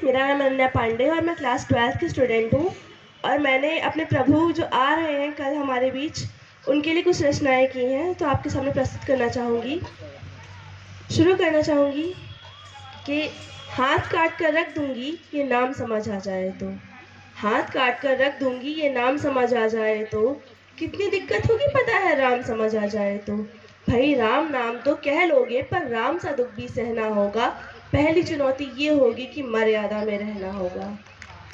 मेरा नाम अनन्या पांडे है और मैं क्लास 12th की स्टूडेंट हूँ। और मैंने अपने प्रभु जो आ रहे हैं कल हमारे बीच, उनके लिए कुछ रचनाएं की हैं, तो आपके सामने प्रस्तुत करना चाहूँगी। शुरू करना चाहूँगी कि हाथ काट कर रख दूँगी ये नाम समझ आ जाए तो, हाथ काट कर रख दूँगी ये नाम समझ आ जाए तो, कितनी दिक्कत होगी पता है राम समझ आ जाए तो। भाई राम नाम तो कह लोगे पर राम सा दुख भी सहना होगा। पहली चुनौती ये होगी कि मर्यादा में रहना होगा,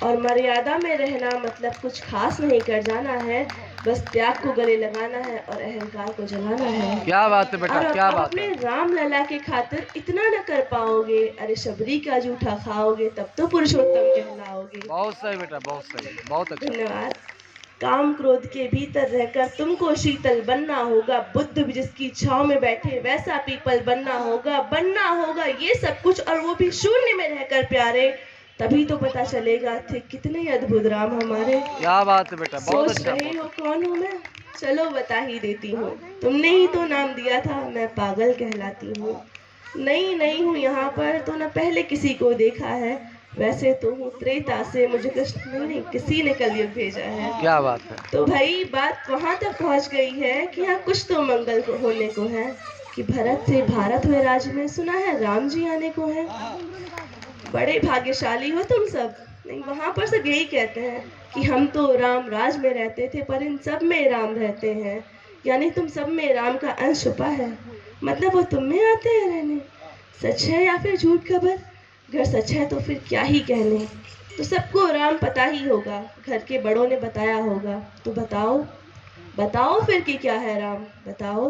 और मर्यादा में रहना मतलब कुछ खास नहीं कर जाना है, बस त्याग को गले लगाना है और अहंकार को जलाना है। क्या बात है बेटा, और क्या अब बात अपने है। राम लला के खातिर इतना न कर पाओगे, अरे शबरी का जूठा खाओगे तब तो पुरुषोत्तम कहलाओगे। बहुत सही बेटा, बहुत सही, बहुत अच्छा। धन्यवाद। काम क्रोध के भीतर रहकर तुमको शीतल बनना होगा, बुद्ध भी जिसकी छाव में बैठे वैसा पीपल बनना होगा ये सब कुछ, और वो भी शून्य में रहकर प्यारे। तभी तो पता चलेगा थे कितने अद्भुत राम हमारे। क्या बात है बेटा, बहुत सोच अच्छा, रहे बहुत हो अच्छा। कौन हूँ मैं? चलो बता ही देती हूँ। तुमने ही तो नाम दिया था, मैं पागल कहलाती हूँ। नई हूँ यहाँ पर, तो न पहले किसी को देखा है। वैसे तो हूँ त्रेता से, मुझे कृष्ण नहीं किसी ने कलयुग भेजा है। क्या बात है। तो भाई बात वहां तक पहुंच गई है कि हाँ कुछ तो मंगल को होने को है, कि भरत से भारत हुए राज में, सुना है राम जी आने को है। बड़े भाग्यशाली हो तुम सब। नहीं, वहां पर सब यही कहते हैं कि हम तो राम राज में रहते थे पर इन सब में राम रहते हैं। यानी तुम सब में राम का अंश छुपा है, मतलब वो तुम में आते हैं रहने। सच है या फिर झूठ खबर? अगर सच है तो फिर क्या ही कहने। तो सबको राम पता ही होगा, घर के बड़ों ने बताया होगा। तो बताओ, बताओ फिर कि क्या है राम, बताओ।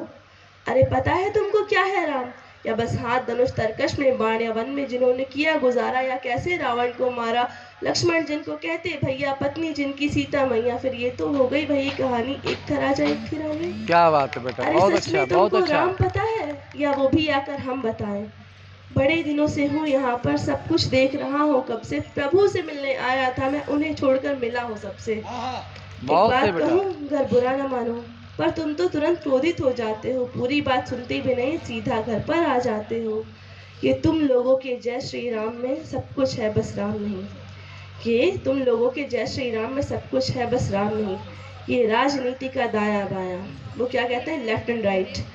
अरे पता है तुमको क्या है राम, या बस हाथ धनुष तरकश में बाण, या वन में जिन्होंने किया गुजारा, या कैसे रावण को मारा। लक्ष्मण जिनको कहते भैया, पत्नी जिनकी सीता मैया। फिर ये तो हो गई वही कहानी, एक था राजा एक थी रानी। क्या बात है बेटा, अरे बहुत सच अच्छा, में बहुत तुमको अच्छा। राम पता है, या वो भी आकर हम बताएं? बड़े दिनों से हूँ यहाँ पर, सब कुछ देख रहा हूँ कब से। प्रभु से मिलने आया था मैं, उन्हें छोड़कर मिला हूँ सबसे। एक बहुत सही बात बेटा। कहूँ, अगर बुरा ना मानो, पर तुम तो तुरंत क्रोधित हो जाते हो, पूरी बात सुनते भी नहीं सीधा घर पर आ जाते हो। ये तुम लोगों के जय श्री राम में सब कुछ है बस राम नहीं, ये तुम लोगों के जय श्री राम में सब कुछ है बस राम नहीं। ये राजनीति का दाया बाया, वो क्या कहते हैं, लेफ्ट एंड राइट।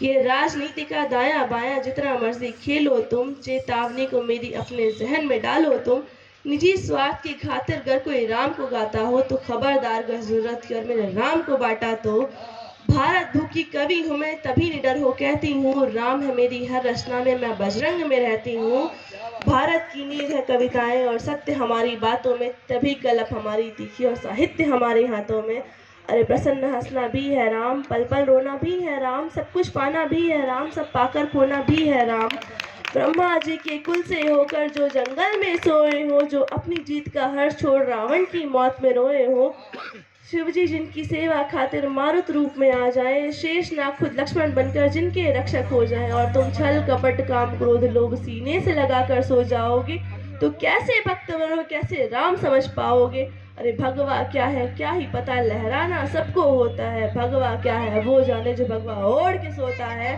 ये राजनीति का दाया बाया जितना मर्जी खेलो तुम, चेतावनी को मेरी अपने जहन में डालो तुम। निजी स्वार्थ की खातिर अगर कोई राम को गाता हो तो खबरदार, अगर जरूरत की और मेरे राम को बांटा तो। भारत भूखी कवि हूँ मैं, तभी निडर हो कहती हूँ, राम है मेरी हर रचना में, मैं बजरंग में रहती हूँ। भारत की नींव है कविताएं और सत्य हमारी बातों में, तभी कलप हमारी तीखी और साहित्य हमारे हाथों में। अरे प्रसन्न हंसना भी है राम, पल पल रोना भी है राम, सब कुछ पाना भी है राम, सब पाकर खोना भी है राम। ब्रह्मा जी के कुल से होकर जो जंगल में सोए हो, जो अपनी जीत का हर्ष छोड़ रावण की मौत में रोए हो। शिव जी जिनकी सेवा खातिर मारुत रूप में आ जाए, शेष नाग खुद लक्ष्मण बनकर जिनके रक्षक हो जाए, और तुम छल कपट काम क्रोध लोभ सीने से लगाकर सो जाओगे, तो कैसे भक्त बनो, कैसे राम समझ पाओगे। अरे भगवा क्या है क्या ही पता, लहराना सबको होता है, भगवा क्या है वो जाने जो भगवा ओढ़ के सोता है।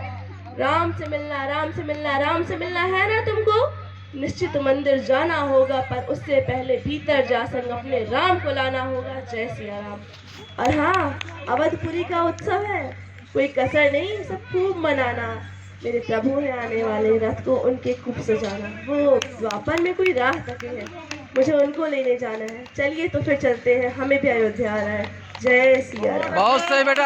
राम से मिलना, राम से मिलना, राम से मिलना है ना तुमको? निश्चित मंदिर जाना होगा, पर उससे पहले भीतर जा संग अपने राम को लाना होगा। जय सिया राम। और हाँ, अवधपुरी का उत्सव है, कोई कसर नहीं, सब खूब मनाना। मेरे प्रभु है आने वाले, रथ को उनके खूब सजाना। वो द्वापर में कोई राह तके है, मुझे उनको लेने जाना है। चलिए तो फिर चलते हैं, हमें भी अयोध्या आना है। जय सिया राम। बहुत सही बेटा।